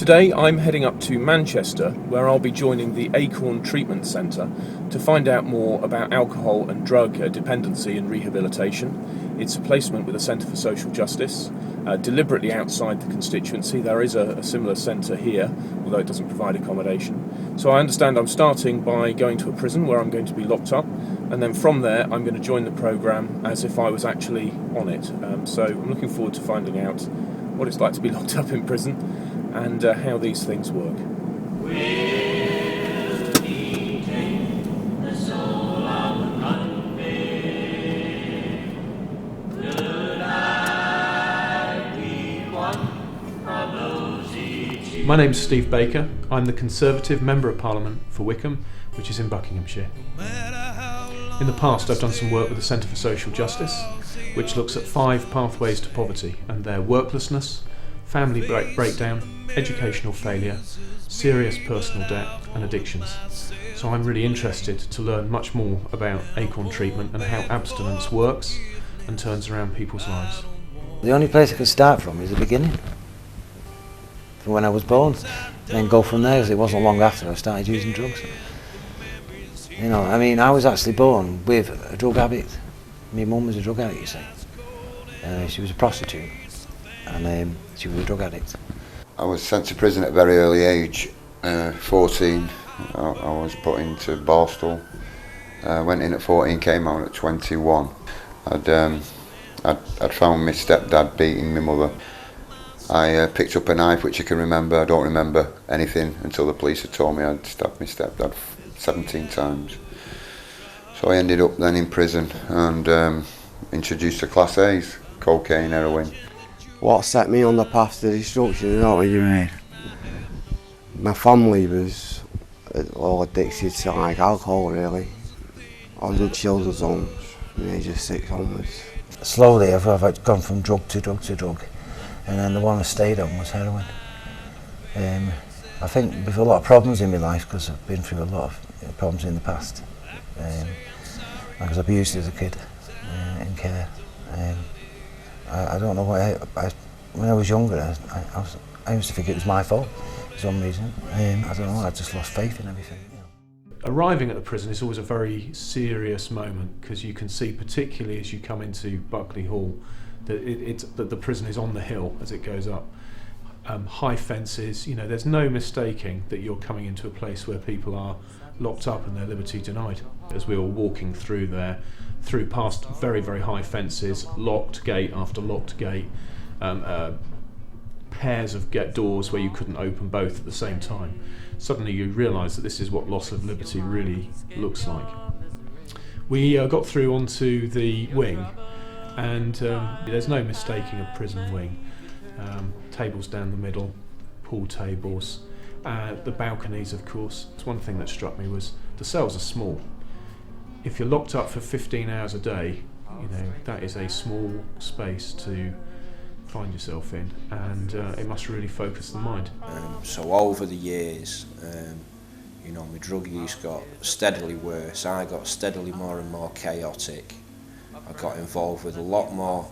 Today I'm heading up to Manchester, where I'll be joining the Acorn Treatment Centre to find out more about alcohol and drug dependency and rehabilitation. It's a placement with a Centre for Social Justice, deliberately outside the constituency. There is a similar centre here, although it doesn't provide accommodation. So I understand I'm starting by going to a prison where I'm going to be locked up, and then from there I'm going to join the programme as if I was actually on it. So I'm looking forward to finding out what it's like to be locked up in prison and how these things work. My name's Steve Baker. I'm the Conservative Member of Parliament for Wycombe, which is in Buckinghamshire. In the past I've done some work with the Centre for Social Justice, which looks at 5 pathways to poverty, and they're worklessness, family breakdown, educational failure, serious personal debt and addictions. So I'm really interested to learn much more about Acorn Treatment and how abstinence works and turns around people's lives. The only place I could start from is the beginning, from when I was born, and then go from there, because it wasn't long after I started using drugs. You know, I mean, I was actually born with a drug habit. My mum was a drug addict, you see. She was a prostitute, and she was a drug addict. I was sent to prison at a very early age, 14. I was put into Borstal. Went in at 14, came out at 21. I'd found my stepdad beating my mother. I picked up a knife, which I can remember. I don't remember anything until the police had told me I'd stabbed my stepdad 17 times. So I ended up then in prison and introduced to Class A's, cocaine, heroin. What set me on the path to destruction, you know what you mean? My family was all addicted to like alcohol, really. I was in children's homes from the age of 6 onwards. Slowly I've gone from drug to drug to drug, and then the one I stayed on was heroin. I think with a lot of problems in my life, because I've been through a lot of problems in the past. I was abused as a kid in care. I don't know why. When I was younger, I used to think it was my fault for some reason. I don't know. I just lost faith in everything. You know. Arriving at the prison is always a very serious moment, because you can see, particularly as you come into Buckley Hall, that the prison is on the hill as it goes up. High fences. You know, there's no mistaking that you're coming into a place where people are locked up and their liberty denied. As we were walking through there, through past very, very high fences, locked gate after locked gate, pairs of doors where you couldn't open both at the same time. Suddenly you realise that this is what loss of liberty really looks like. We got through onto the wing, and there's no mistaking a prison wing. Tables down the middle, pool tables, the balconies, of course. One thing that struck me was the cells are small. If you're locked up for 15 hours a day, you know, that is a small space to find yourself in, and it must really focus the mind. So over the years, you know, my drug use got steadily worse. I got steadily more and more chaotic. I got involved with a lot more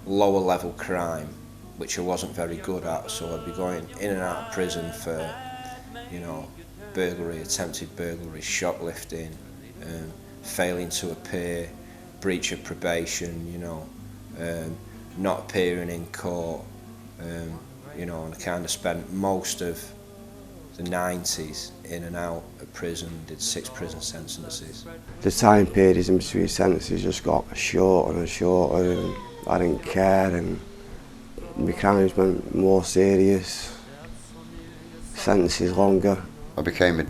lower level crime, which I wasn't very good at, so I'd be going in and out of prison for, you know, burglary, attempted burglary, shoplifting, failing to appear, breach of probation, you know, not appearing in court, you know, and I kind of spent most of the 90s in and out of prison, did 6 prison sentences. The time periods in between sentences just got shorter and shorter, and I didn't care, and My crimes went more serious, sentences longer. I became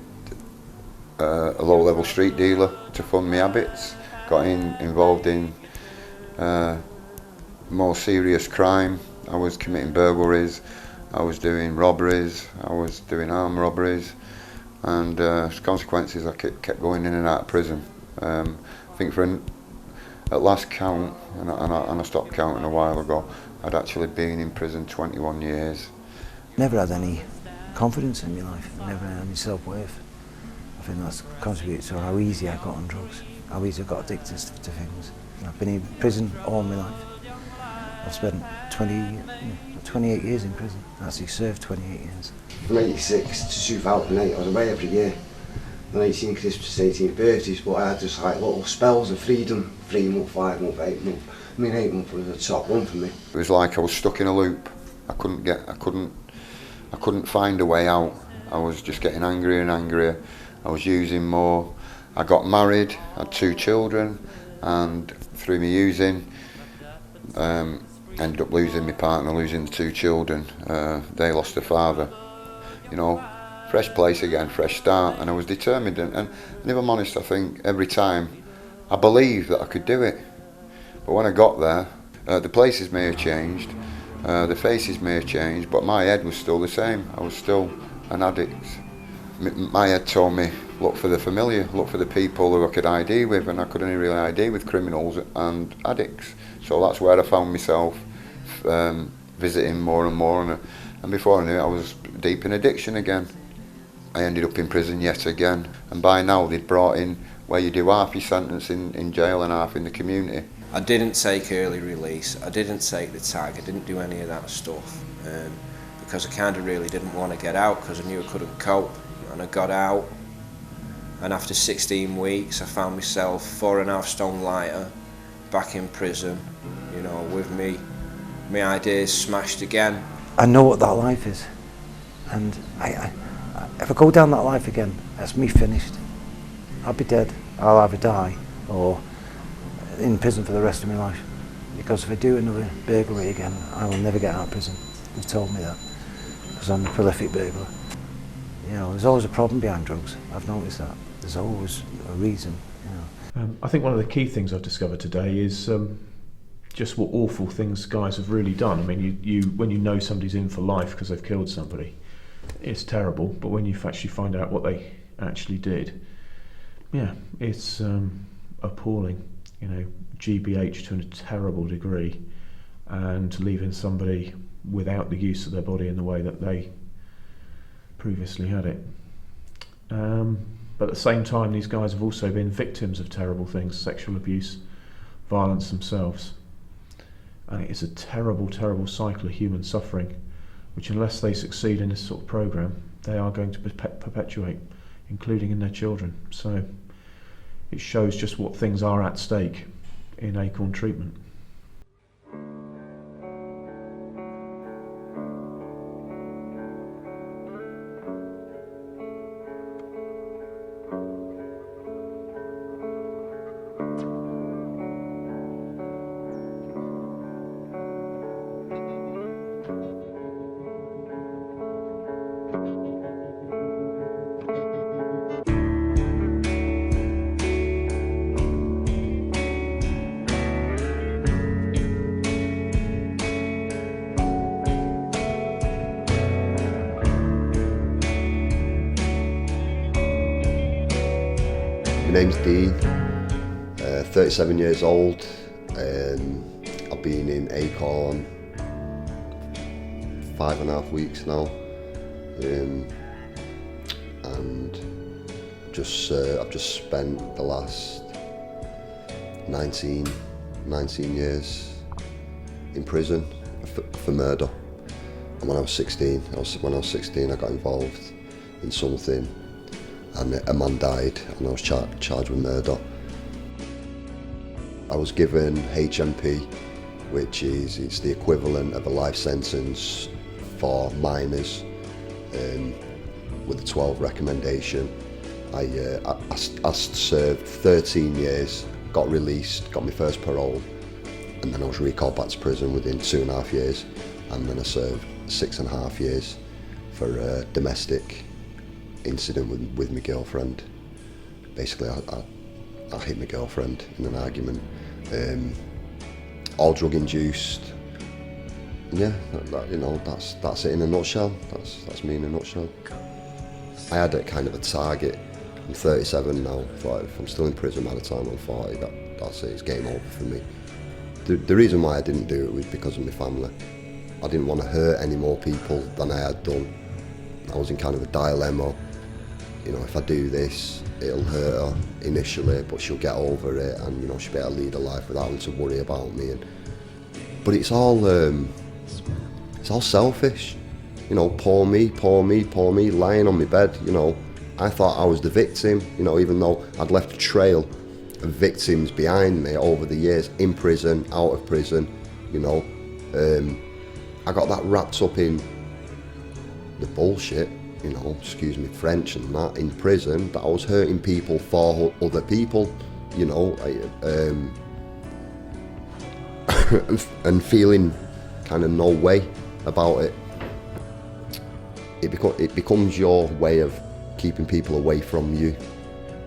a low-level street dealer to fund my habits. Got involved in more serious crime. I was committing burglaries, I was doing robberies, I was doing armed robberies, and as consequences I kept going in and out of prison. I think at last count, and I stopped counting a while ago, I'd actually been in prison 21 years. Never had any confidence in my life, never had any self-worth. I think that's contributed to how easy I got on drugs, how easy I got addicted to things. I've been in prison all my life. I've spent 28 years in prison. I actually served 28 years. From 86 to 2008, I was away every year. On 18 Christmas, 18 birthdays, but I had just like little spells of freedom, 3 month, 5 month, 8 month. I mean, 8 month was the top one for me. It was like I was stuck in a loop. I couldn't find a way out. I was just getting angrier and angrier. I was using more. I got married, had 2 children, and through me using, ended up losing my partner, losing the 2 children. They lost their father. You know, fresh place again, fresh start, and I was determined. And if I'm honest, I think every time I believed that I could do it. But when I got there, the places may have changed, the faces may have changed, but my head was still the same. I was still an addict. My head told me, look for the familiar, look for the people who I could ID with, and I could only really ID with criminals and addicts. So that's where I found myself visiting more and more, and before I knew it, I was deep in addiction again. I ended up in prison yet again, and by now they'd brought in where you do half your sentence in jail and half in the community. I didn't take early release, I didn't take the tag, I didn't do any of that stuff, because I kind of really didn't want to get out because I knew I couldn't cope. And I got out, and after 16 weeks I found myself 4.5 stone lighter, back in prison, you know, with my ideas smashed again. I know what that life is, and if I go down that life again, that's me finished. I'll be dead. I'll either die or in prison for the rest of my life. Because if I do another burglary again, I will never get out of prison. They've told me that, because I'm a prolific burglar. You know, there's always a problem behind drugs. I've noticed that. There's always a reason. You know. I think one of the key things I've discovered today is just what awful things guys have really done. I mean, you when you know somebody's in for life because they've killed somebody, it's terrible. But when you actually find out what they actually did, yeah, it's appalling. You know, GBH to a terrible degree, and leaving somebody without the use of their body in the way that they previously had it. But at the same time, these guys have also been victims of terrible things, sexual abuse, violence themselves. And it is a terrible, terrible cycle of human suffering, which unless they succeed in this sort of program, they are going to perpetuate, including in their children. So it shows just what things are at stake in Acorn Treatment. My name's Dean, 37 years old. I've been in Acorn 5.5 weeks now, and I've just spent the last 19 years in prison for murder. And when I was 16, I got involved in something, and a man died, and I was charged with murder. I was given HMP, which it's the equivalent of a life sentence for minors, with a 12 recommendation. I served 13 years, got released, got my first parole, and then I was recalled back to prison within 2.5 years. and then I served 6.5 years for a domestic incident with my girlfriend. Basically, I hit my girlfriend in an argument, all drug induced. Yeah, that's it in a nutshell. That's me in a nutshell. I had a kind of a target. I'm 37 now. If I'm still in prison by the time I'm 40, that's it. It's game over for me. The reason why I didn't do it was because of my family. I didn't want to hurt any more people than I had done. I was in kind of a dilemma. You know, if I do this, it'll hurt her initially, but she'll get over it, and you know, she'll be able to lead a life without having to worry about me. But it's all selfish. You know, poor me, lying on my bed. You know, I thought I was the victim. You know, even though I'd left a trail of victims behind me over the years, in prison, out of prison. You know, I got that wrapped up in the bullshit. You know, excuse me French and that, in prison, that I was hurting people for other people, you know, and feeling kind of no way about it. It becomes your way of keeping people away from you. Do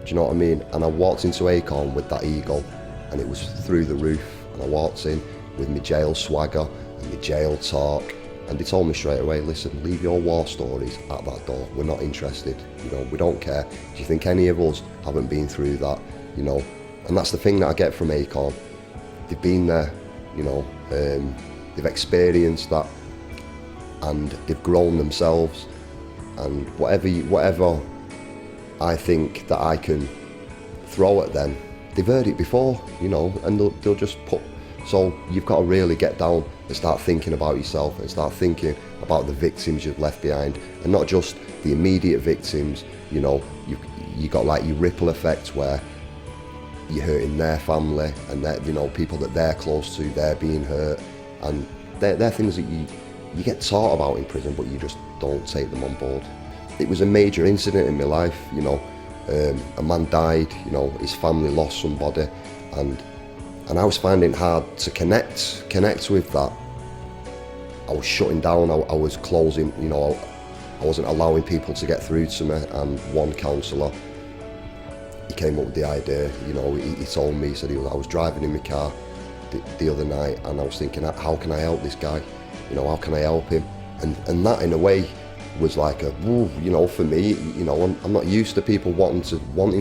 you know what I mean? And I walked into Acorn with that ego, and it was through the roof. And I walked in with my jail swagger and my jail talk. And they told me straight away, listen, leave your war stories at that door. We're not interested. You know, we don't care. Do you think any of us haven't been through that? You know, and that's the thing that I get from Acorn. They've been there, you know, they've experienced that, and they've grown themselves. And whatever I think that I can throw at them, they've heard it before, you know, and they'll just put. So you've got to really get down and start thinking about yourself, and start thinking about the victims you've left behind, and not just the immediate victims. You know, you got like your ripple effect where you're hurting their family, and that, you know, people that they're close to, they're being hurt, and they're things that you get taught about in prison, but you just don't take them on board. It was a major incident in my life. You know, a man died. You know, his family lost somebody, and I was finding it hard to connect with that. I was shutting down, I was closing, you know, I wasn't allowing people to get through to me. And one counsellor, he came up with the idea, you know, he told me, he said, I was driving in my car the other night, and I was thinking, how can I help this guy? You know, how can I help him? And that in a way was like a, you know, for me, you know, I'm not used to people wanting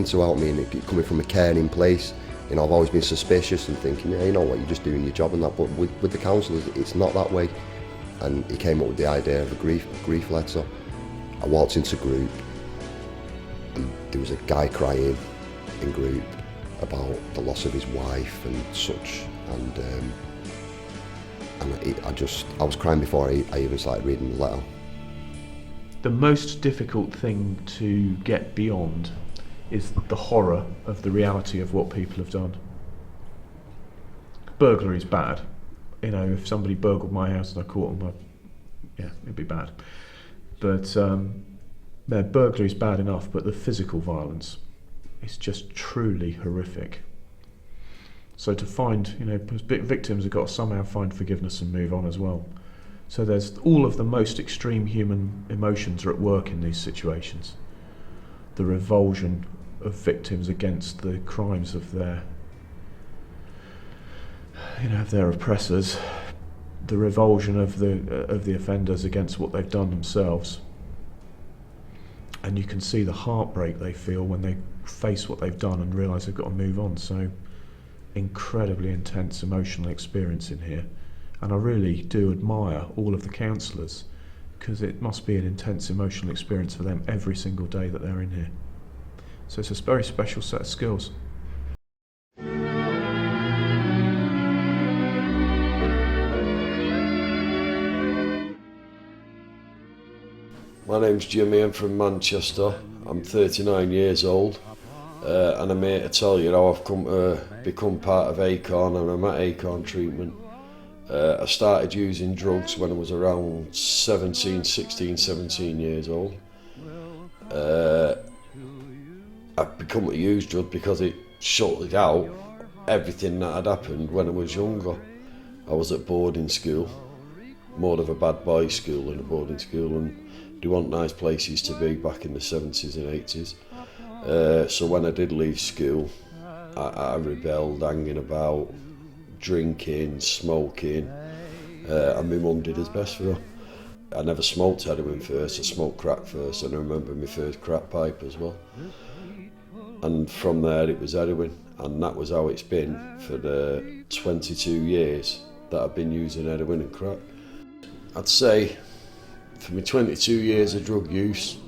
to help me, and it coming from a caring place. You know, I've always been suspicious and thinking, yeah, you know what, you're just doing your job and that. But with the counsellors, it's not that way. And he came up with the idea of a grief letter. I walked into group, and there was a guy crying in group about the loss of his wife and such. And I was crying before I even started reading the letter. The most difficult thing to get beyond is the horror of the reality of what people have done. Burglary is bad. You know, if somebody burgled my house and I caught them, yeah, it'd be bad. But burglary is bad enough, but the physical violence is just truly horrific. So to find, you know, victims have got to somehow find forgiveness and move on as well. So there's all of the most extreme human emotions are at work in these situations. The revulsion of victims against the crimes of their, you know, of their oppressors, the revulsion of the offenders against what they've done themselves, and you can see the heartbreak they feel when they face what they've done and realise they've got to move on. So incredibly intense emotional experience in here, and I really do admire all of the counsellors, because it must be an intense emotional experience for them every single day that they're in here. So it's a very special set of skills. My name's Jimmy, I'm from Manchester. I'm 39 years old, and I'm here to tell you how I've come to become part of Acorn, and I'm at Acorn Treatment. I started using drugs when I was around 16, 17 years old. I've become to use drugs because it sorted out everything that had happened when I was younger. I was at boarding school, more of a bad boys school and a boarding school, and they want nice places to be back in the 70s and 80s. So when I did leave school, I rebelled, hanging about, drinking, smoking, and my mum did his best for her. I never smoked heroin first, I smoked crack first, and I remember my first crack pipe as well. And from there it was heroin, and that was how it's been for the 22 years that I've been using heroin and crack. I'd say for my 22 years of drug use,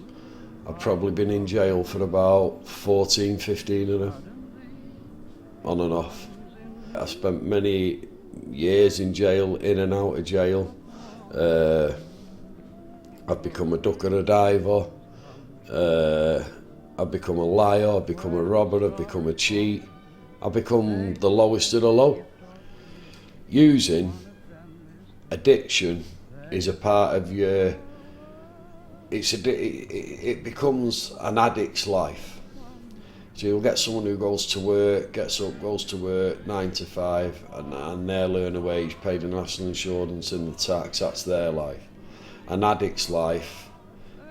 I've probably been in jail for about 14, 15 of them, on and off. I spent many years in jail, in and out of jail. I've become a ducker, a diver, I've become a liar, I've become a robber, I've become a cheat, I've become the lowest of the low. Using addiction is a part of your, it becomes an addict's life. So you'll get someone who goes to work, gets up, goes to work 9 to 5, and they'll earn a wage, pay the national insurance and the tax, that's their life. An addict's life,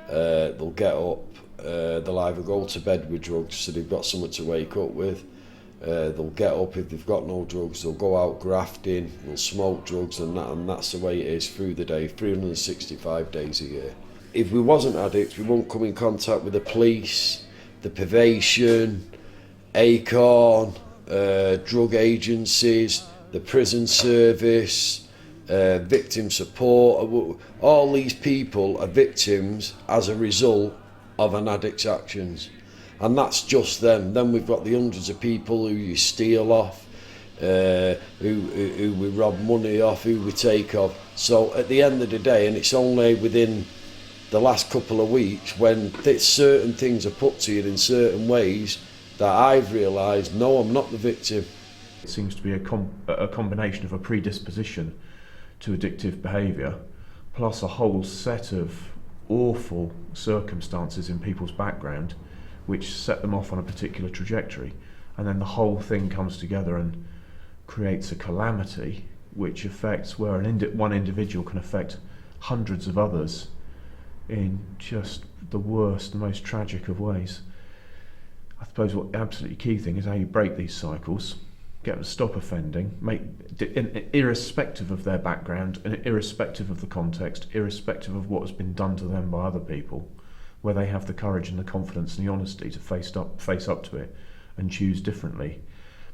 they'll get up, they'll either go to bed with drugs so they've got something to wake up with, they'll get up if they've got no drugs, they'll go out grafting, they'll smoke drugs, and that's the way it is through the day, 365 days a year. If we wasn't addicts, we won't come in contact with the police, the probation, Acorn, drug agencies, the prison service, victim support. All these people are victims as a result of an addict's actions, and that's just them. Then we've got the hundreds of people who you steal off, who we rob money off, who we take off. So at the end of the day, and it's only within the last couple of weeks when certain things are put to you in certain ways that I've realised, no, I'm not the victim. It seems to be a combination of a predisposition to addictive behaviour, plus a whole set of awful circumstances in people's background which set them off on a particular trajectory, and then the whole thing comes together and creates a calamity which affects, where one individual can affect hundreds of others in just the worst, the most tragic of ways. I suppose what the absolutely key thing is how you break these cycles, get them to stop offending, irrespective of their background and irrespective of the context, irrespective of what has been done to them by other people, where they have the courage and the confidence and the honesty to face up to it and choose differently.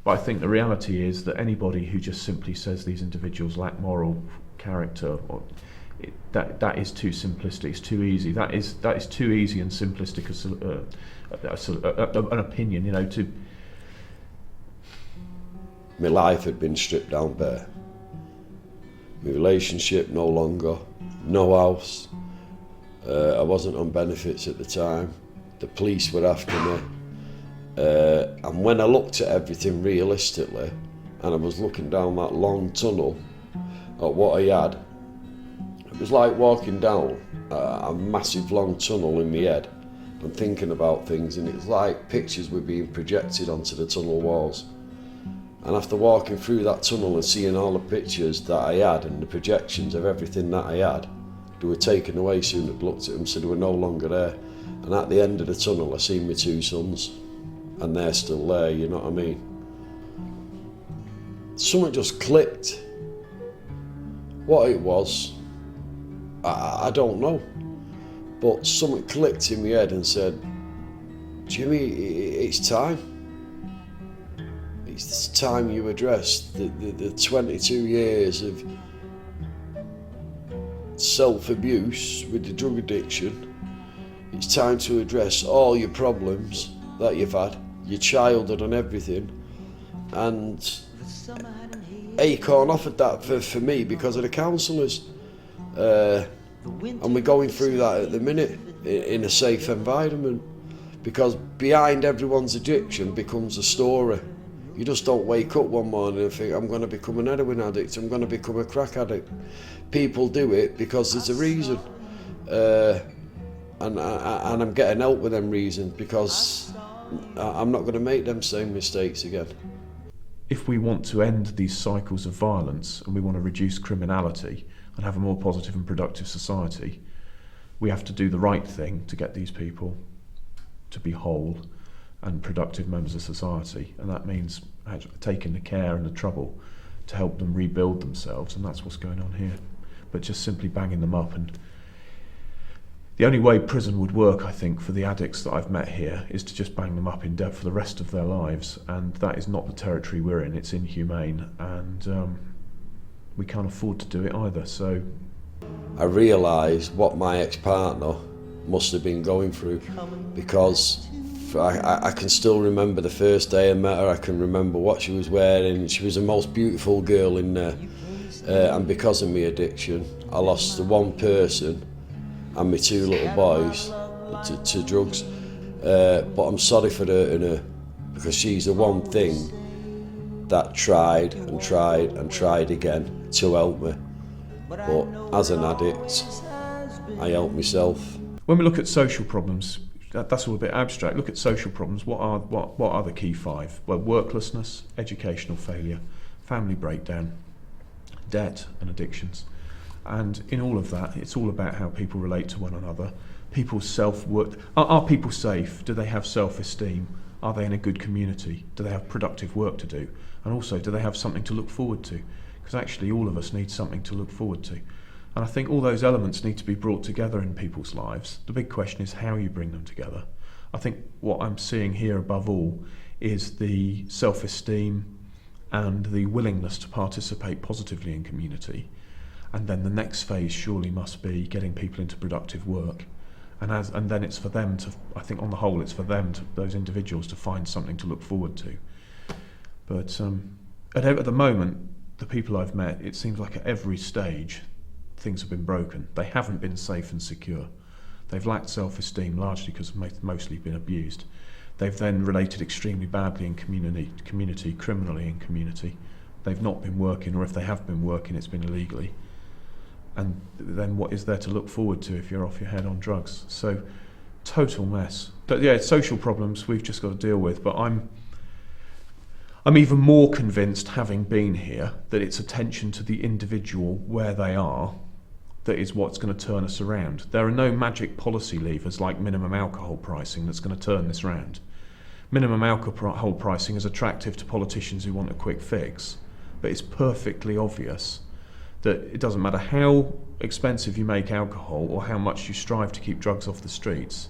But I think the reality is that anybody who just simply says these individuals lack moral character, that is too simplistic. It's too easy. That is too easy and simplistic an opinion. My life had been stripped down bare. My relationship no longer, no house. I wasn't on benefits at the time. The police were after me. And when I looked at everything realistically, and I was looking down that long tunnel at what I had, it was like walking down a massive long tunnel in my head and thinking about things, and it's like pictures were being projected onto the tunnel walls. And after walking through that tunnel and seeing all the pictures that I had and the projections of everything that I had, they were taken away soon. I'd looked at them, so they were no longer there. And at the end of the tunnel I seen my 2 sons, and they're still there, you know what I mean? Something just clicked. What it was, I don't know, but something clicked in my head and said, Jimmy, it's time. It's time you address the 22 years of self-abuse with the drug addiction. It's time to address all your problems that you've had, your childhood and everything. And Acorn offered that for me because of the counsellors. And we're going through that at the minute in a safe environment, because behind everyone's addiction becomes a story. You just don't wake up one morning and think, I'm going to become an heroin addict, I'm going to become a crack addict. People do it because there's a reason. And I'm getting help with them reasons, because I'm not going to make them same mistakes again. If we want to end these cycles of violence and we want to reduce criminality, and have a more positive and productive society, we have to do the right thing to get these people to be whole and productive members of society, and that means taking the care and the trouble to help them rebuild themselves, and that's what's going on here. But just simply banging them up, and the only way prison would work, I think, for the addicts that I've met here is to just bang them up in depth for the rest of their lives, and that is not the territory we're in. It's inhumane, and we can't afford to do it either. So I realised what my ex-partner must have been going through, because I can still remember the first day I met her. I can remember what she was wearing. She was the most beautiful girl in there, and because of my addiction I lost the one person and my two little boys to drugs, but I'm sorry for hurting her, because she's the one thing that tried and tried and tried again to help me. But as an addict, I help myself. when we look at social problems, that's all a bit abstract. Look at social problems. What are the key five? Well, worklessness, educational failure, family breakdown, debt and addictions. And in all of that, it's all about how people relate to one another. People's self-worth. Are people safe? Do they have self-esteem? Are they in a good community? Do they have productive work to do? And also, do they have something to look forward to? Because actually all of us need something to look forward to. And I think all those elements need to be brought together in people's lives. The big question is how you bring them together. I think what I'm seeing here above all is the self-esteem and the willingness to participate positively in community. And then the next phase surely must be getting people into productive work. And then it's for them to, I think on the whole, it's for them, those individuals, to find something to look forward to. But at the moment, the people I've met, it seems like at every stage, things have been broken. They haven't been safe and secure. They've lacked self-esteem, largely because they've mostly been abused. They've then related extremely badly in community, criminally in community. They've not been working, or if they have been working, it's been illegally. And then what is there to look forward to if you're off your head on drugs? So, total mess. But yeah, it's social problems we've just got to deal with. But I'm even more convinced, having been here, that it's attention to the individual where they are that is what's going to turn us around. There are no magic policy levers like minimum alcohol pricing that's going to turn this around. Minimum alcohol pricing is attractive to politicians who want a quick fix, but it's perfectly obvious that it doesn't matter how expensive you make alcohol or how much you strive to keep drugs off the streets,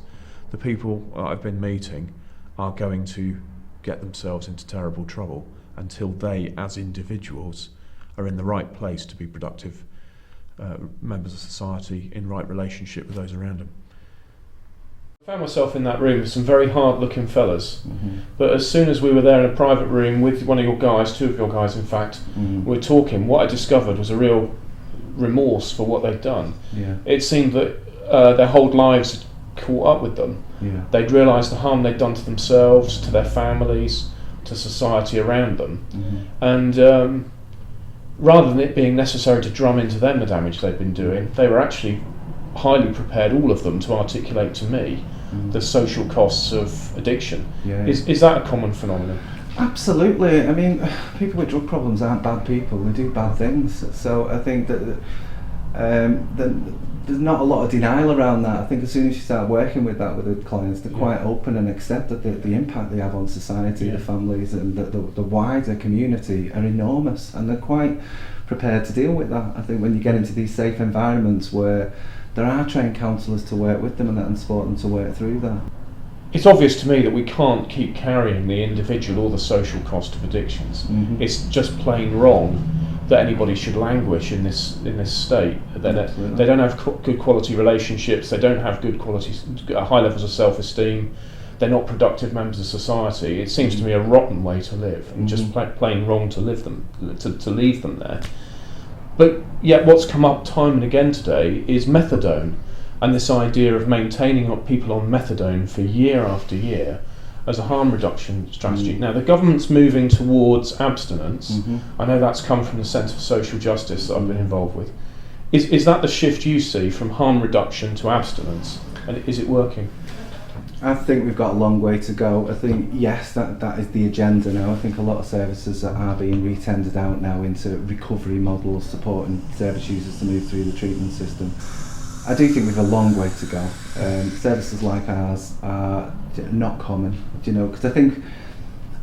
the people I've been meeting are going to get themselves into terrible trouble until they, as individuals, are in the right place to be productive members of society in right relationship with those around them. I found myself in that room with some very hard-looking fellas, but as soon as we were there in a private room with one of your guys, two of your guys in fact, we were talking, what I discovered was a real remorse for what they'd done. Yeah. It seemed that their whole lives had caught up with them. Yeah. They'd realised the harm they'd done to themselves, to their families, to society around them, and rather than it being necessary to drum into them the damage they'd been doing, they were actually highly prepared, all of them, to articulate to me the social costs of addiction. Yeah. Is that a common phenomenon? Absolutely. I mean, people with drug problems aren't bad people, they do bad things. So I think that there's not a lot of denial around that. I think as soon as you start working with that with the clients, they're quite open and accept that the impact they have on society, the families and the wider community are enormous, and they're quite prepared to deal with that. I think when you get into these safe environments where there are trained counsellors to work with them and support them to work through that. It's obvious to me that we can't keep carrying the individual or the social cost of addictions. It's just plain wrong that anybody should languish in this state. They don't have good quality relationships. They don't have good quality, high levels of self-esteem. They're not productive members of society. It seems to me a rotten way to live, and just plain wrong to leave them there. But yet, what's come up time and again today is methadone, and this idea of maintaining people on methadone for year after year as a harm reduction strategy. Now, the government's moving towards abstinence. I know that's come from the Centre for Social Justice that I've been involved with. Is that the shift you see from harm reduction to abstinence? And is it working? I think we've got a long way to go. I think, yes, that is the agenda now. I think a lot of services are being re-tendered out now into recovery models, supporting service users to move through the treatment system. I do think we've a long way to go. Services like ours are not common, because I think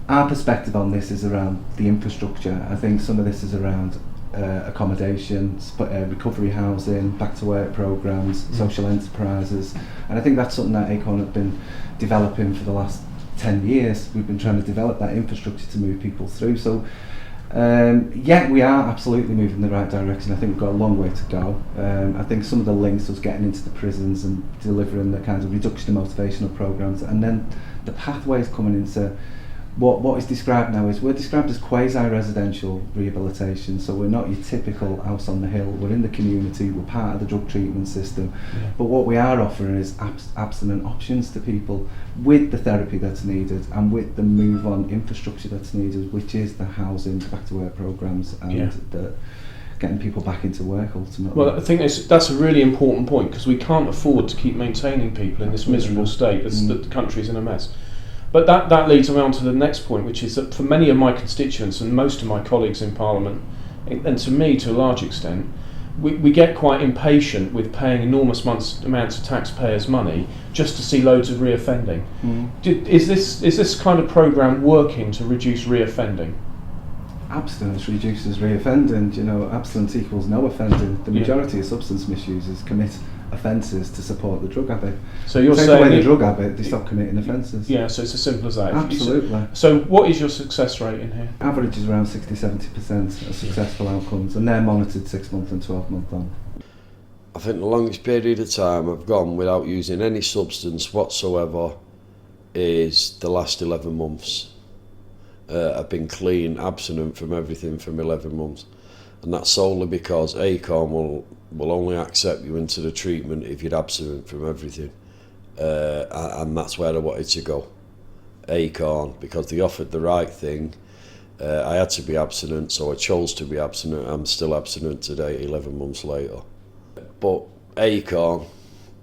our perspective on this is around the infrastructure. I think some of this is around accommodation, recovery housing, back to work programs, social enterprises, and I think that's something that Acorn have been developing for the last 10 years. We've been trying to develop that infrastructure to move people through. So yeah, we are absolutely moving in the right direction. I think we've got a long way to go. I think some of the links was getting into the prisons and delivering the kind of reduction of motivational programs, and then the pathways coming into what is described now is we're described as quasi-residential rehabilitation. So we're not your typical house on the hill. We're in the community. We're part of the drug treatment system. Yeah. But what we are offering is abstinent options to people with the therapy that's needed and with the move on infrastructure that's needed, which is the housing, back to work programs, and the getting people back into work ultimately. Well, I think that's a really important point, because we can't afford to keep maintaining people in this miserable state as the country's in a mess. But that leads around to the next point, which is that for many of my constituents and most of my colleagues in Parliament, and to me to a large extent, we get quite impatient with paying enormous amounts of taxpayers' money just to see loads of reoffending. Is this kind of programme working to reduce reoffending? Abstinence reduces reoffending. Abstinence equals no offending. The majority of substance misusers commit offences to support the drug habit. So you're saying away the drug habit, they stop committing offences. Yeah, so it's as simple as that. Absolutely. So what is your success rate in here? Average is around 60-70% of successful outcomes, and they're monitored 6 months and 12 months on. I think the longest period of time I've gone without using any substance whatsoever is the last 11 months. I've been clean, abstinent from everything from 11 months. And that's solely because Acorn will only accept you into the treatment if you're abstinent from everything. And that's where I wanted to go. Acorn, because they offered the right thing. I had to be abstinent, so I chose to be abstinent. I'm still abstinent today, 11 months later. But Acorn,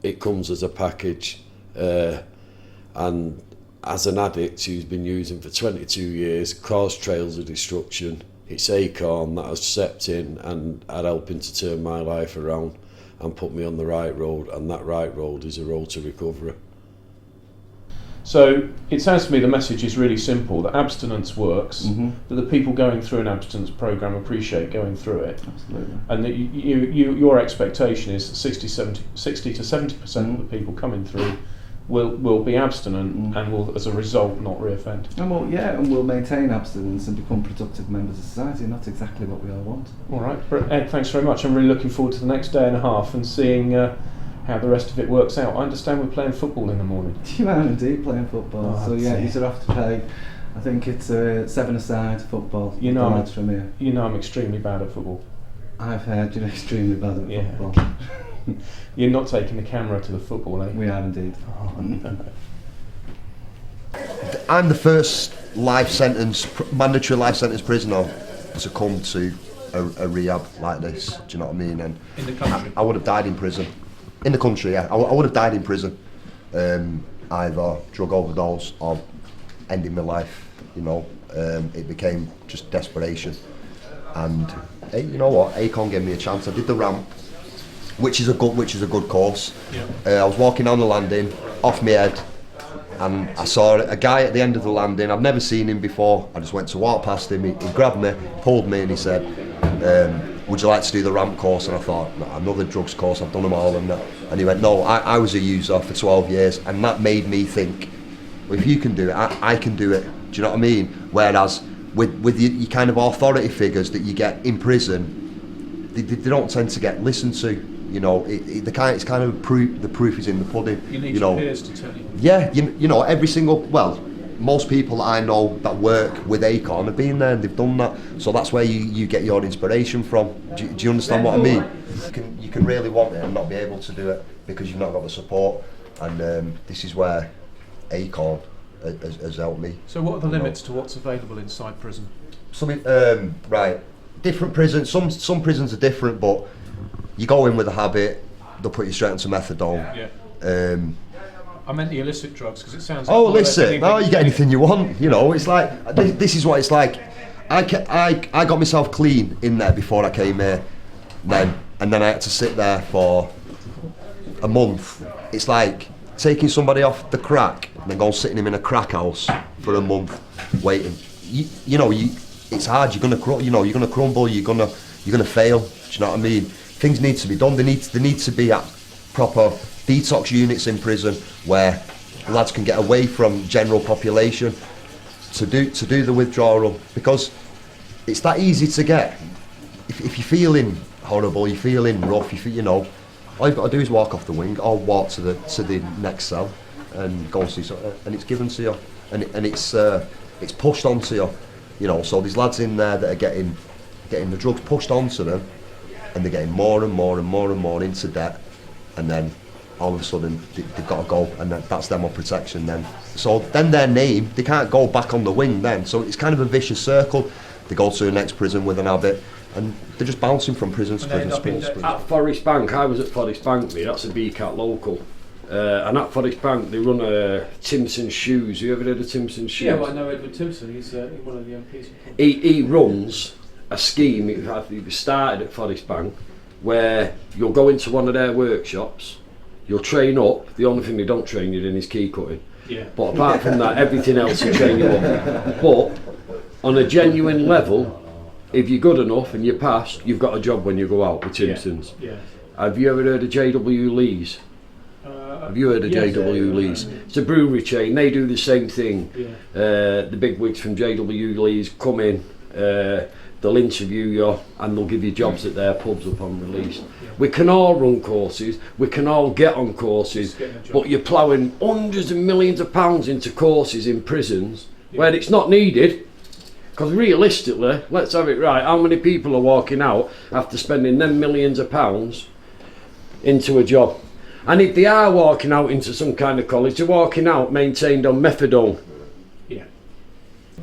it comes as a package. And as an addict who's been using for 22 years, caused trails of destruction, it's Acorn that has stepped in and are helping to turn my life around and put me on the right road, and that right road is a road to recovery. So it sounds to me the message is really simple, that abstinence works, that the people going through an abstinence programme appreciate going through it. Absolutely. And that your expectation is that 60 to 70% of the people coming through will be abstinent and will, as a result, not reoffend. And we'll maintain abstinence and become productive members of society, and that's exactly what we all want. All right, Ed, thanks very much. I'm really looking forward to the next day and a half and seeing how the rest of it works out. I understand we're playing football in the morning. You are indeed playing football. So yeah, you're off to play. I think it's 7-a-side football. Lads from here. I'm extremely bad at football. I've heard you're extremely bad at football. You're not taking the camera to the football, eh? We are indeed. I'm the first mandatory life sentence prisoner to come to a rehab like this. Do you know what I mean? And in the country, I would have died in prison. In the country, yeah, I would have died in prison, either drug overdose or ending my life. It became just desperation. And hey, you know what? Acorn gave me a chance. I did the ramp, which is a good course. Yeah. I was walking down the landing, off my head, and I saw a guy at the end of the landing. I've never seen him before. I just went to walk past him. He grabbed me, pulled me, and he said, would you like to do the ramp course? And I thought, no, another drugs course, I've done them all. And he went, no, I was a user for 12 years, and that made me think, well, if you can do it, I can do it. Do you know what I mean? Whereas with your kind of authority figures that you get in prison, they don't tend to get listened to. It's kind of proof. The proof is in the pudding. You need your peers to tell you. Yeah, every single, most people that I know that work with Acorn have been there and they've done that. So that's where you get your inspiration from. Do you understand what I mean? You can really want it and not be able to do it because you've not got the support. And this is where Acorn has helped me. So what are the limits to what's available inside prison? Right, different prisons. Some prisons are different, but you go in with a habit, they'll put you straight onto methadone. Yeah. I meant the illicit drugs, because it sounds Oh, illicit. No, you get anything you want. You know, it's like this is what it's like. I got myself clean in there before I came here, and then I had to sit there for a month. It's like taking somebody off the crack and then going sitting him in a crack house for a month, waiting. It's hard. You're gonna crumble. You're gonna fail. Do you know what I mean? Things need to be done. There needs to be at proper detox units in prison where lads can get away from general population to do the withdrawal, because it's that easy to get. If you're feeling horrible, you're feeling rough, all you've got to do is walk off the wing or walk to the next cell and go and see something, and it's given to you, and it's pushed onto you. So there's lads in there that are getting the drugs pushed onto them, and they're getting more and more and more and more into debt, and then all of a sudden they've got to go, and that's them on protection then. So then their name, they can't go back on the wing then, so it's kind of a vicious circle. They go to the next prison with an habit, and they're just bouncing from prison to prison. At Forest Bank, I was at Forest Bank, that's a BCAT local, and at Forest Bank they run Timson Shoes. You ever heard of Timson Shoes? Yeah, well, I know Edward Timpson, he's one of the MPs. He runs a scheme, it started at Forest Bank, where you'll go into one of their workshops, you'll train up. The only thing they don't train you in is key cutting. Yeah. But apart from that, everything else will train you up. But on a genuine level, if you're good enough and you pass, you've got a job when you go out with Timpsons. Yeah. Have you ever heard of JW Lee's? Have you heard of JW Lee's? It's a brewery chain. They do the same thing. Yeah. The big wigs from JW Lee's come in. They'll interview you and they'll give you jobs at their pubs upon release. We can all run courses, we can all get on courses, but you're ploughing hundreds of millions of pounds into courses in prisons where it's not needed. Because realistically, let's have it right, how many people are walking out after spending them millions of pounds into a job? And if they are walking out into some kind of college, they're walking out maintained on methadone. Yeah.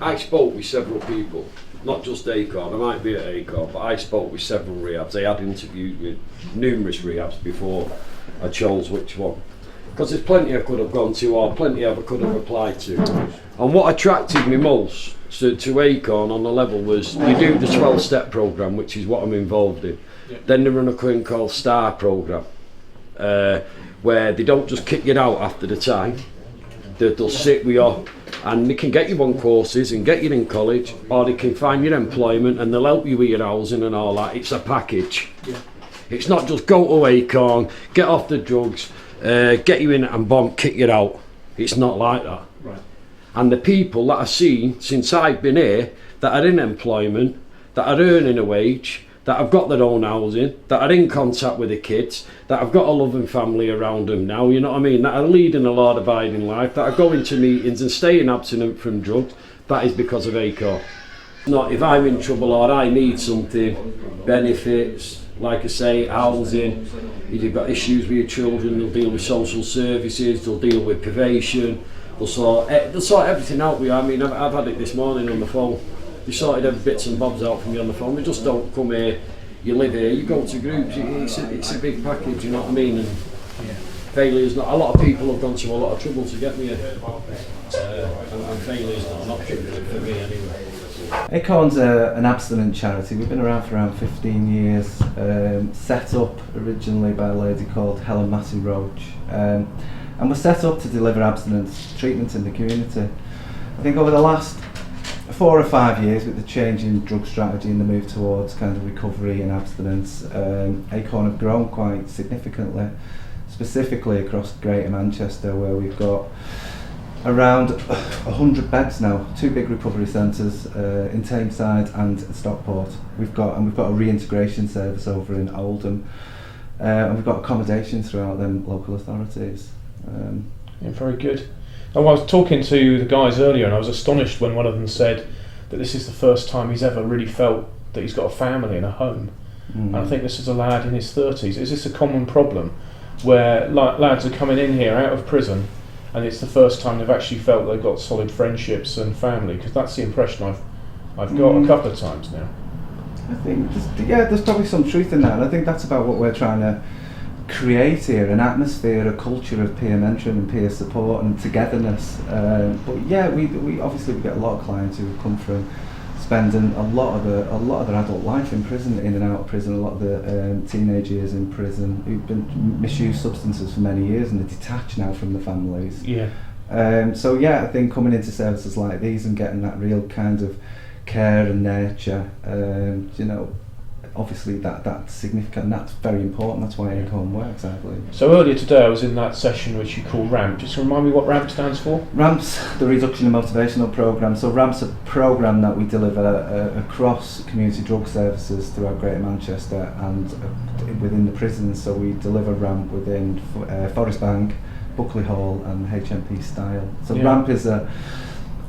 I spoke with several people. Not just Acorn, I might be at Acorn, but I spoke with several rehabs. I had interviewed with numerous rehabs before I chose which one. Because there's plenty I could have gone to, or plenty I could have applied to. And what attracted me most to Acorn on the level was you do the 12-step programme, which is what I'm involved in. Yeah. Then they run a thing called STAR programme, where they don't just kick you out after the time. They'll sit with you and they can get you on courses and get you in college, or they can find you employment and they'll help you with your housing and all that. It's a package. Yeah. It's not just go to Acorn, get off the drugs, get you in and bomb, kick you out. It's not like that. Right. And the people that I've seen since I've been here that are in employment, that are earning a wage, that have got their own housing, that are in contact with the kids, that have got a loving family around them now, you know what I mean, that are leading a law-abiding life, that are going to meetings and staying abstinent from drugs, that is because of Acorn. Not if I'm in trouble or I need something, benefits, like I say, housing, if you've got issues with your children, they'll deal with social services, they'll deal with probation, they'll sort everything out with you. I mean, I've had it this morning on the phone. They sorted every bits and bobs out for me on the phone. They just don't come here, you live here, you go to groups, it's a big package, you know what I mean? And failure's not, a lot of people have gone to a lot of trouble to get me here. And failure's not an option for me anyway. Acorn's an abstinent charity. We've been around for around 15 years, set up originally by a lady called Helen Massey Roach. And we're set up to deliver abstinence treatment in the community. I think over the last 4 or 5 years, with the change in drug strategy and the move towards kind of recovery and abstinence, Acorn have grown quite significantly, specifically across Greater Manchester, where we've got around 100 beds now, 2 big recovery centres in Tameside and Stockport. We've got a reintegration service over in Oldham, and we've got accommodation throughout them local authorities. Yeah, very good. I was talking to the guys earlier and I was astonished when one of them said that this is the first time he's ever really felt that he's got a family and a home. And I think this is a lad in his 30s. Is this a common problem where lads are coming in here out of prison and it's the first time they've actually felt they've got solid friendships and family? Because that's the impression I've got a couple of times now. I think there's probably some truth in that, and I think that's about what we're trying to create here an atmosphere, a culture of peer mentoring and peer support and togetherness. But yeah, we obviously we get a lot of clients who come from spending a lot of their adult life in prison, in and out of prison. A lot of the teenage years in prison who've been misused substances for many years and are detached now from the families. Yeah. So yeah, I think coming into services like these and getting that real kind of care and nurture, you know, obviously that's significant, and that's very important. That's why Acorn works, I believe. So earlier today I was in that session which you call RAMP. Just remind me what RAMP stands for? RAMP's the Reduction in Motivational Programme. So RAMP's a programme that we deliver across community drug services throughout Greater Manchester and within the prisons. So we deliver RAMP within Forest Bank, Buckley Hall and HMP Style. So RAMP is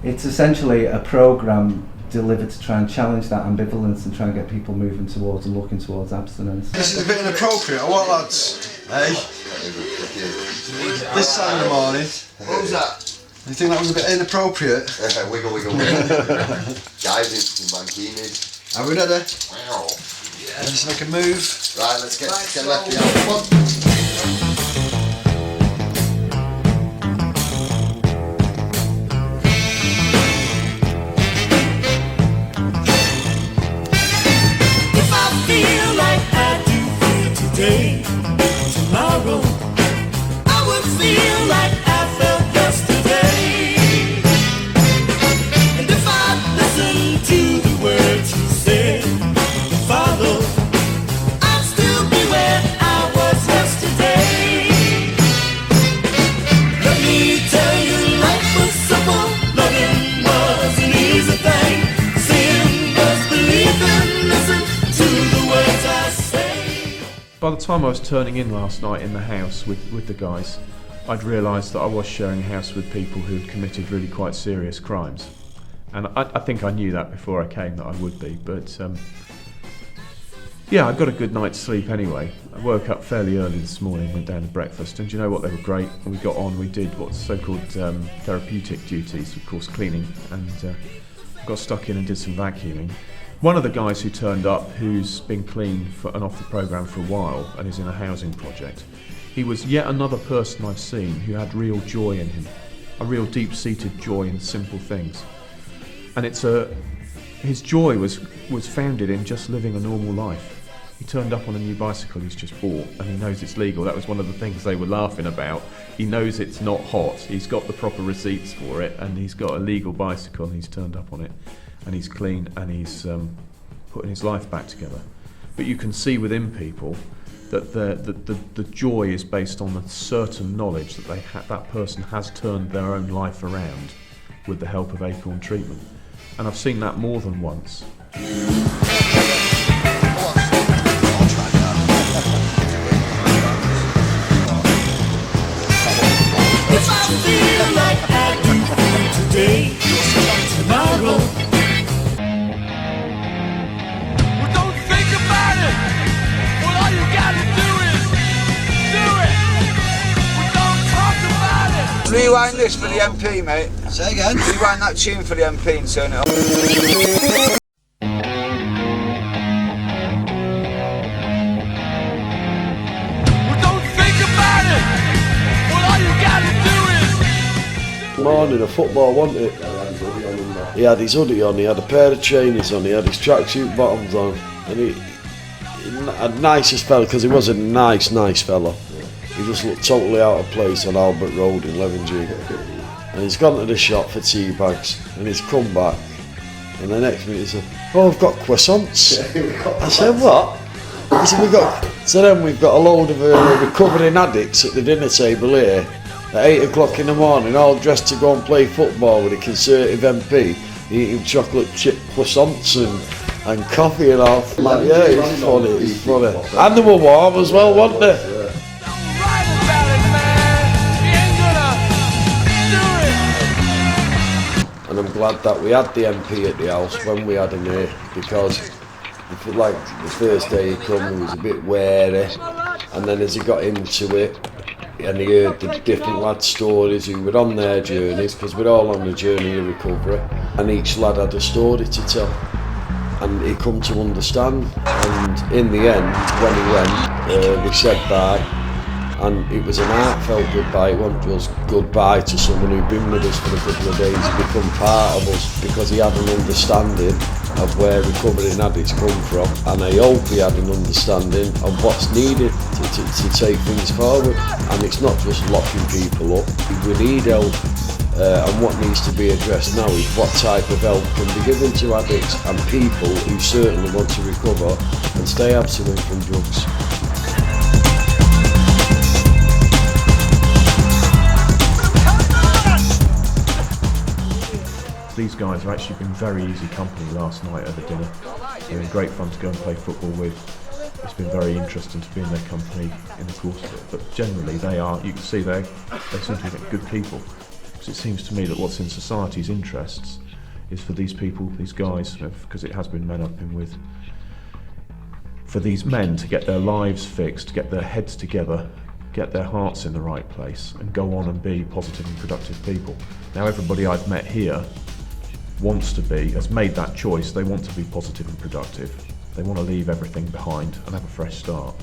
it's essentially a programme delivered to try and challenge that ambivalence and try and get people moving towards and looking towards abstinence. This is a bit inappropriate, or what, lads? Hey? This time of the morning. What was that? You think that was a bit inappropriate? Wiggle, wiggle, wiggle. Guys in bankinis. Are we ready? Wow. Let's make a move. Right, let's get left out. Come on. Tomorrow, I would feel like I felt yesterday. And if I listened to the words you said, follow, I'd still be where I was yesterday. Let me tell you, life was simple, loving was an easy thing. Sin was believing, listen to the words I say. By the time I was turning in last night in the house with the guys, I'd realised that I was sharing a house with people who'd committed really quite serious crimes. And I think I knew that before I came that I would be, but yeah, I got a good night's sleep anyway. I woke up fairly early this morning, went down to breakfast, and do you know what, they were great. We got on, we did what's so-called therapeutic duties, of course cleaning, and got stuck in and did some vacuuming. One of the guys who turned up, who's been clean and off the programme for a while and is in a housing project, he was yet another person I've seen who had real joy in him, a real deep-seated joy in simple things. And his joy was founded in just living a normal life. He turned up on a new bicycle he's just bought, and he knows it's legal. That was one of the things they were laughing about. He knows it's not hot, he's got the proper receipts for it, and he's got a legal bicycle and he's turned up on it. And he's clean and he's putting his life back together. But you can see within people that the joy is based on the certain knowledge that that person has turned their own life around with the help of Acorn Treatment. And I've seen that more than once. If I feel like I do today, tomorrow. Rewind this for the MP, mate. Say again? Rewind that tune for the MP and turn it up. Well, don't think about it. Well, all you gotta do is... Morning of football, wasn't it? He had his hoodie on, he had a pair of trainers on, he had his tracksuit bottoms on, and he had the nicest fella, because he was a nice fella. He just looked totally out of place on Albert Road in Levengy. And he's gone to the shop for tea bags, and he's come back. And the next minute he said, "Oh, I've got croissants." I said, "What?" He said, we've got a load of recovering addicts at the dinner table here at 8 o'clock in the morning, all dressed to go and play football with a Conservative MP, eating chocolate chip croissants and coffee and all. Like, yeah, it's funny. And they were warm as well, weren't they? And I'm glad that we had the MP at the house when we had him here, because like the first day he come, he was a bit wary, and then as he got into it and he heard the different lads' stories who were on their journeys, because we're all on the journey of recovery, and each lad had a story to tell, and he come to understand. And in the end, when he went, we said bye, And it was an heartfelt goodbye. It wasn't just goodbye to someone who'd been with us for a couple of days, become part of us, because he had an understanding of where recovering addicts come from, and I hope he had an understanding of what's needed to take things forward. And it's not just locking people up. We need help, and what needs to be addressed now is what type of help can be given to addicts and people who certainly want to recover and stay abstinent from drugs. These guys have actually been very easy company last night at the dinner. They've been great fun to go and play football with. It's been very interesting to be in their company in the course of it. But generally they are, you can see they seem to be good people. Because it seems to me that what's in society's interests is for these people, these guys, because it has been men I've been with, for these men to get their lives fixed, get their heads together, get their hearts in the right place and go on and be positive and productive people. Now everybody I've met here wants to be, has made that choice. They want to be positive and productive. They want to leave everything behind and have a fresh start.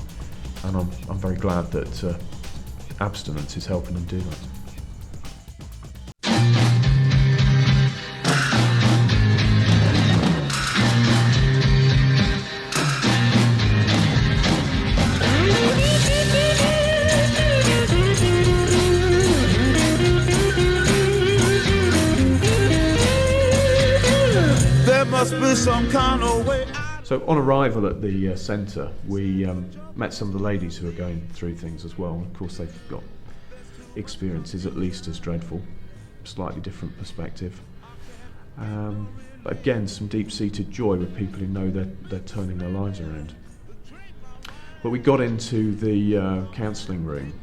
And I'm very glad that abstinence is helping them do that. Some kind of way. So on arrival at the centre, we met some of the ladies who are going through things as well. Of course, they've got experiences at least as dreadful, slightly different perspective. But again, some deep-seated joy with people who know they're turning their lives around. But we got into the counselling room.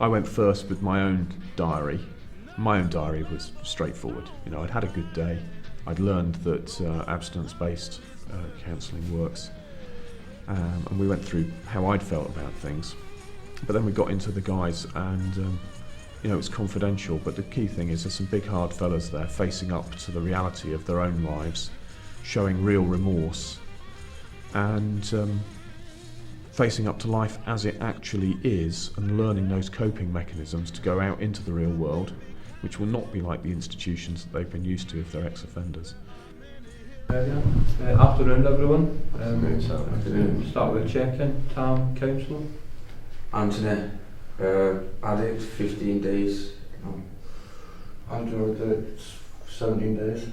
I went first with my own diary. My own diary was straightforward. You know, I'd had a good day. I'd learned that abstinence-based counselling works, and we went through how I'd felt about things. But then we got into the guys, and you know, it's confidential, but the key thing is there's some big hard fellas there facing up to the reality of their own lives, showing real remorse, and facing up to life as it actually is, and learning those coping mechanisms to go out into the real world, which will not be like the institutions that they've been used to if they're ex-offenders. Afternoon everyone. Start with a check-in. Tam, counsellor. Anthony, addict, 15 days. Andrew, addict, 17 days.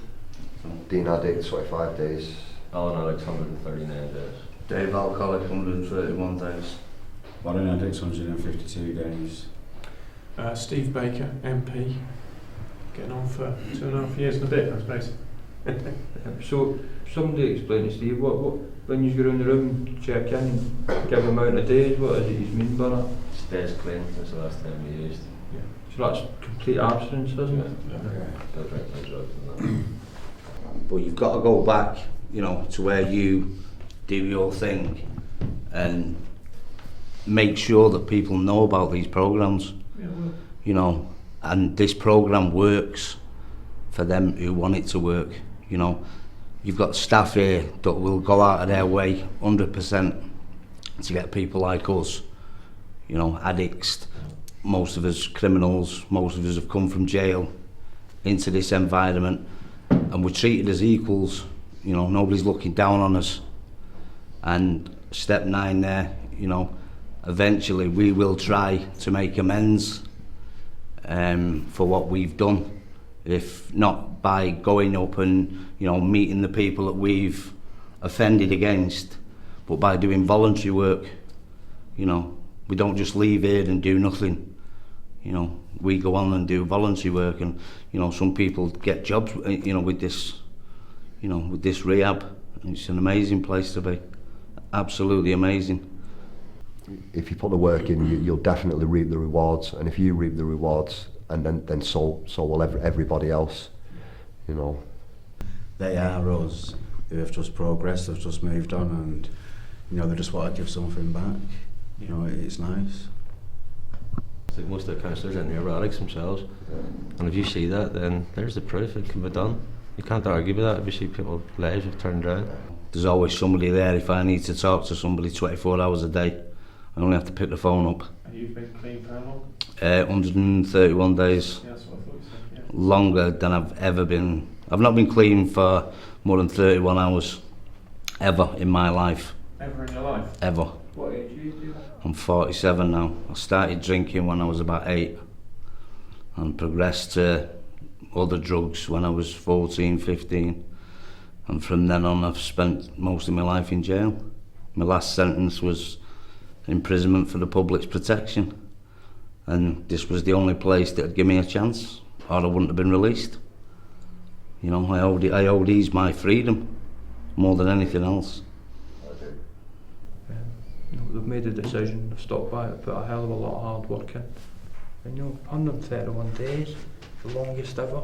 Dean addict, 25 days. Alan Alex, 139 days. Dave alcoholic, 131 days. Warren addict, 152 days. Steve Baker, MP, getting on for 2.5 years and a bit, I suppose. So, somebody explain to Steve, what when you go around the room, check in, give him amount of days, what does he mean by that? Stays clean, that's the last time we used. Yeah. So that's complete abstinence, isn't it? Don't drink no drugs and that. But you've got to go back, you know, to where you do your thing and make sure that people know about these programs. Yeah, well. You know, and this program works for them who want it to work. You know, you've got staff here that will go out of their way 100% to get people like us, you know, addicts, most of us criminals, most of us have come from jail into this environment, and we're treated as equals. You know, nobody's looking down on us. And step 9 there, you know, eventually we will try to make amends for what we've done, if not by going up and, you know, meeting the people that we've offended against, but by doing voluntary work. You know, we don't just leave here and do nothing. You know, we go on and do voluntary work, and, you know, some people get jobs, you know, with this, you know, with this rehab. It's an amazing place to be, absolutely amazing. If you put the work in, you'll definitely reap the rewards, and if you reap the rewards, and then so will everybody else, you know. They are us who have just progressed, have just moved on, and, you know, they just want to give something back. You know, it's nice. I think most of the counsellors in here are addicts themselves, and if you see that, then there's the proof, it can be done. You can't argue with that if you see people's lives have turned around. There's always somebody there if I need to talk to somebody 24 hours a day. I only have to pick the phone up. You've been clean for how long? 131 days. Yeah, that's what I thought you said, yeah. Longer than I've ever been. I've not been clean for more than 31 hours ever in my life. Ever in your life? Ever. What age are you? I'm 47 now. I started drinking when I was about 8 and progressed to other drugs when I was 14, 15. And from then on I've spent most of my life in jail. My last sentence was imprisonment for the public's protection. And this was the only place that would give me a chance, or I wouldn't have been released. You know, I owe these my freedom more than anything else. You know, they've made a decision, they've stuck by it, put a hell of a lot of hard work in. And you know, 131 days, the longest ever.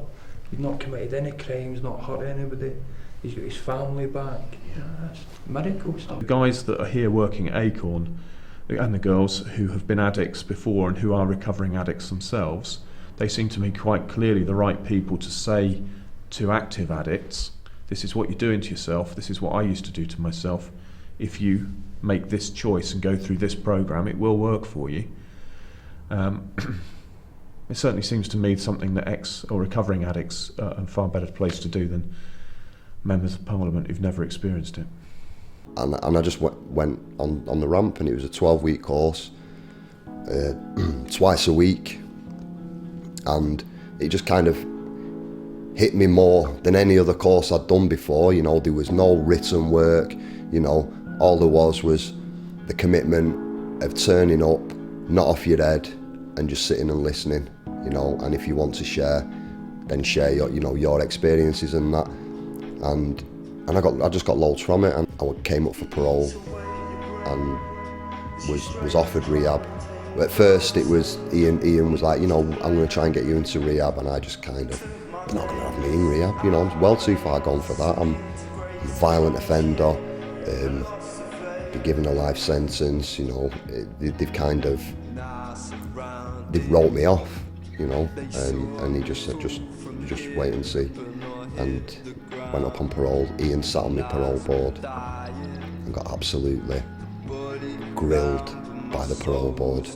He's not committed any crimes, not hurt anybody. He's got his family back. Yeah, that's miracle stuff. The guys that are here working at Acorn, and the girls who have been addicts before and who are recovering addicts themselves, they seem to me quite clearly the right people to say to active addicts, this is what you're doing to yourself, this is what I used to do to myself. If you make this choice and go through this program, it will work for you. It certainly seems to me something that ex or recovering addicts are a far better place to do than members of Parliament who've never experienced it. And I just went on the ramp, and it was a 12-week course, twice a week, and it just kind of hit me more than any other course I'd done before. You know, there was no written work, you know, all there was the commitment of turning up, not off your head, and just sitting and listening, you know, and if you want to share, then share your, you know, your experiences and that, and I just got loads from it, and I came up for parole and was offered rehab. But at first it was Ian was like, you know, I'm going to try and get you into rehab, and I just kind of, you're not going to have me in rehab, you know, I'm well too far gone for that. I'm a violent offender, been given a life sentence, you know, they've wrote me off, you know, and he just said, just wait and see. And went up on parole. Ian sat on my parole board and got absolutely grilled by the parole board.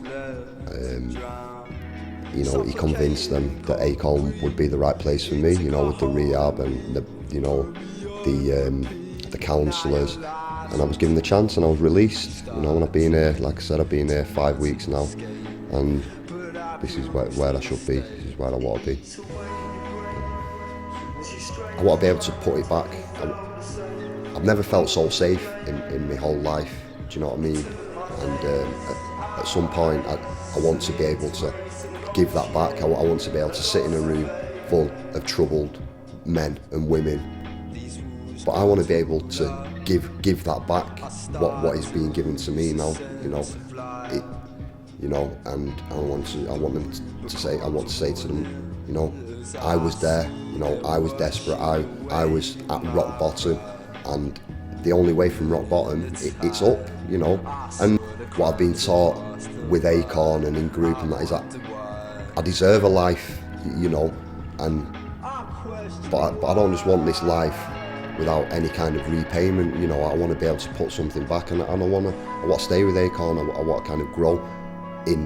You know, he convinced them that Acorn would be the right place for me, you know, with the rehab and the counsellors. And I was given the chance, and I was released, you know, and I've been here, like I said, I've been here 5 weeks now, and this is where I should be, this is where I want to be. I want to be able to put it back. I've never felt so safe in my whole life, do you know what I mean? And at some point I want to be able to give that back. I want to be able to sit in a room full of troubled men and women, but I want to be able to give that back, what is being given to me now, you know. You know, and I want to say to them, you know, I was there, you know, I was desperate, I was at rock bottom, and the only way from rock bottom, it's up, you know. And what I've been taught with Acorn and in group and that is that I deserve a life, you know, but I don't just want this life without any kind of repayment, you know. I want to be able to put something back, and I want to stay with Acorn. I want to kind of grow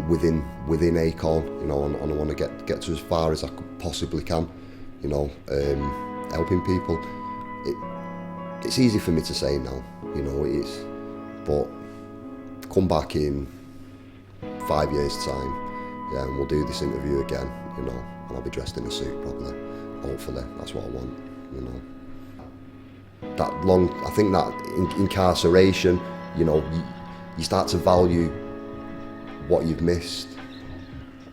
within Acorn, you know, and I want to get to as far as I possibly can, you know, helping people. It's easy for me to say now, you know, it is, but come back in 5 years' time, yeah, and we'll do this interview again, you know, and I'll be dressed in a suit probably, hopefully, that's what I want, you know. I think that incarceration, you know, you start to value what you've missed.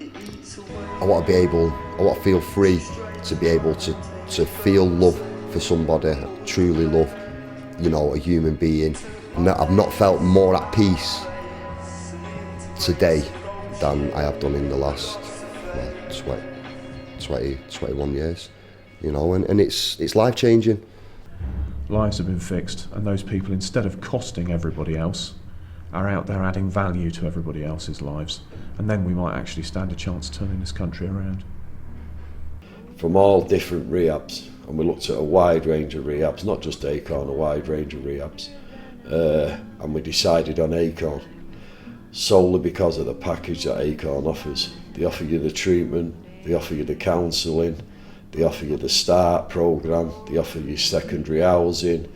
I want to feel free to be able to feel love for somebody, truly love, you know, a human being. I've not felt more at peace today than I have done in the last 21 years, you know, and it's life-changing. Lives have been fixed, and those people, instead of costing everybody else, are out there adding value to everybody else's lives, and then we might actually stand a chance turning this country around. From all different rehabs, and we looked at a wide range of rehabs, not just Acorn, a wide range of rehabs, and we decided on Acorn. solely because of the package that Acorn offers. They offer you the treatment, they offer you the counselling, they offer you the START programme, they offer you secondary housing,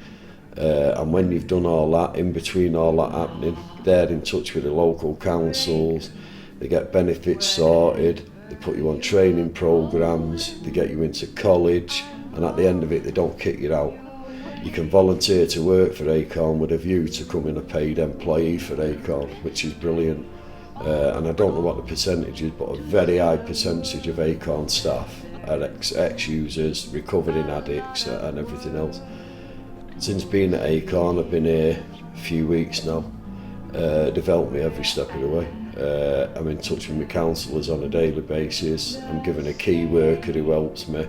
and when you've done all that, in between all that happening, they're in touch with the local councils, they get benefits sorted, they put you on training programmes, they get you into college, and at the end of it they don't kick you out. You can volunteer to work for Acorn with a view to becoming a paid employee for Acorn, which is brilliant. And I don't know what the percentage is, but a very high percentage of Acorn staff are ex-users, recovering addicts and everything else. Since being at Acorn, I've been here a few weeks now. They've helped me every step of the way. I'm in touch with my counsellors on a daily basis. I'm given a key worker who helps me.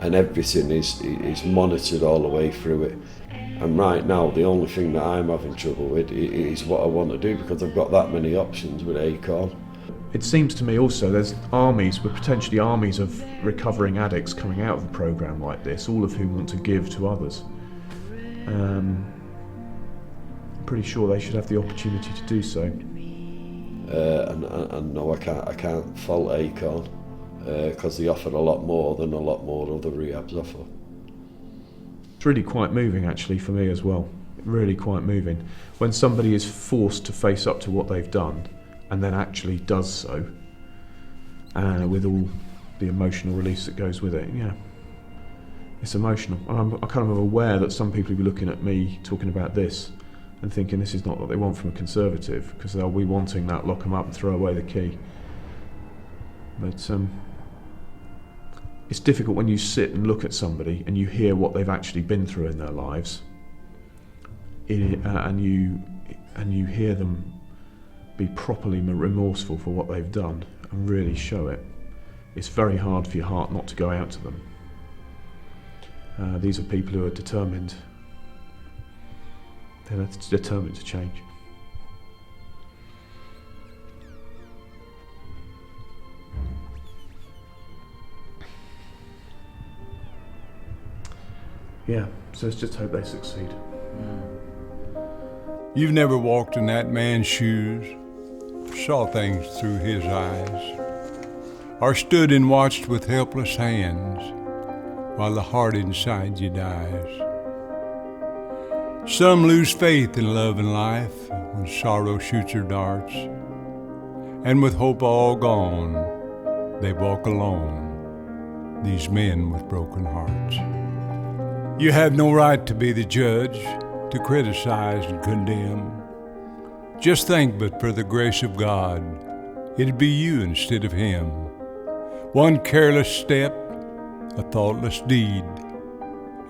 And everything is monitored all the way through it. And right now, the only thing that I'm having trouble with is what I want to do, because I've got that many options with Acorn. It seems to me also there's potentially armies of recovering addicts coming out of a programme like this, all of whom want to give to others. I'm pretty sure they should have the opportunity to do so. And no, I can't fault Acorn, because they offer a lot more than a lot more other rehabs offer. It's really quite moving actually for me as well, really quite moving. When somebody is forced to face up to what they've done and then actually does so, with all the emotional release that goes with it, yeah, it's emotional. I'm kind of aware that some people will be looking at me talking about this and thinking this is not what they want from a Conservative, because they'll be wanting that lock them up and throw away the key. But it's difficult when you sit and look at somebody and you hear what they've actually been through in their lives, and you hear them be properly remorseful for what they've done and really show it. It's very hard for your heart not to go out to them. These are people who are determined. They're determined to change. Yeah, so let's just hope they succeed. You've never walked in that man's shoes, saw things through his eyes, or stood and watched with helpless hands while the heart inside you dies. Some lose faith in love and life when sorrow shoots her darts, and with hope all gone, they walk alone, these men with broken hearts. You have no right to be the judge, to criticize and condemn. Just think, but for the grace of God, it'd be you instead of him. One careless step, a thoughtless deed,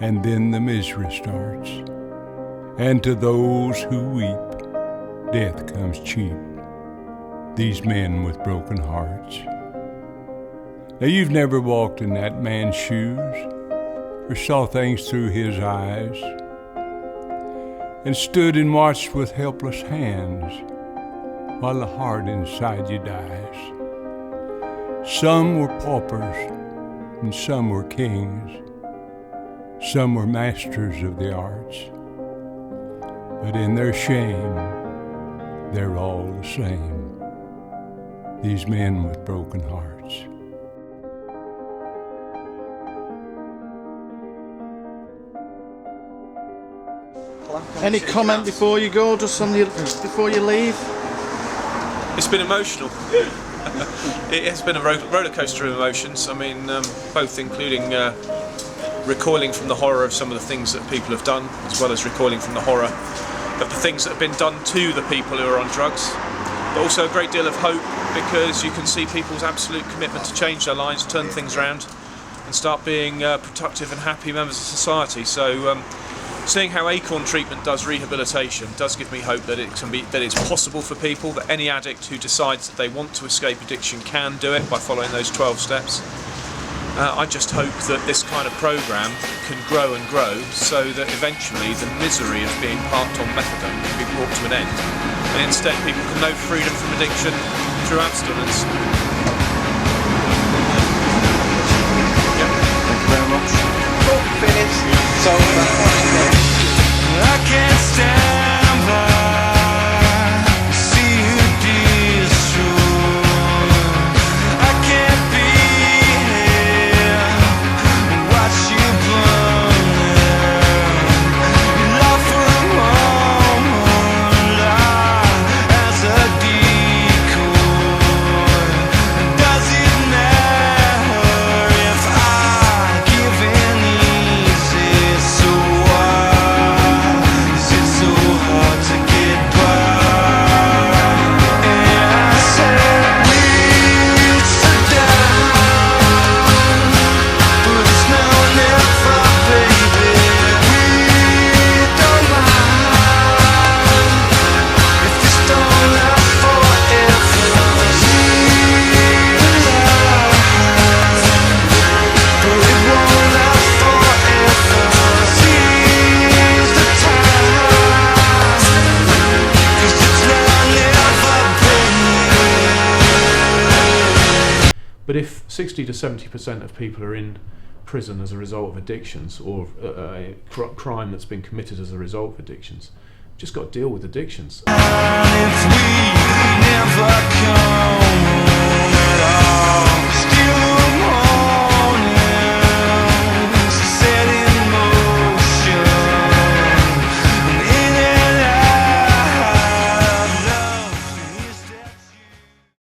and then the misery starts. And to those who weep, death comes cheap, these men with broken hearts. Now you've never walked in that man's shoes, or saw things through his eyes, and stood and watched with helpless hands while the heart inside you dies. Some were paupers and some were kings, some were masters of the arts, but in their shame they're all the same, these men with broken hearts. Any comment before you go, just on before you leave? It's been emotional. It has been a roller coaster of emotions. I mean, both including recoiling from the horror of some of the things that people have done, as well as recoiling from the horror of the things that have been done to the people who are on drugs. But also a great deal of hope, because you can see people's absolute commitment to change their lives, turn things around, and start being productive and happy members of society. So. Seeing how Acorn Treatment does rehabilitation does give me hope that it's possible for people, that any addict who decides that they want to escape addiction can do it by following those 12 steps. I just hope that this kind of programme can grow and grow, so that eventually the misery of being parked on methadone can be brought to an end, and instead people can know freedom from addiction through abstinence. Thank you very much. Finished. So I can't stand by, see you dear. But if 60 to 70% of people are in prison as a result of addictions, or a crime that's been committed as a result of addictions, just got to deal with addictions. If we never come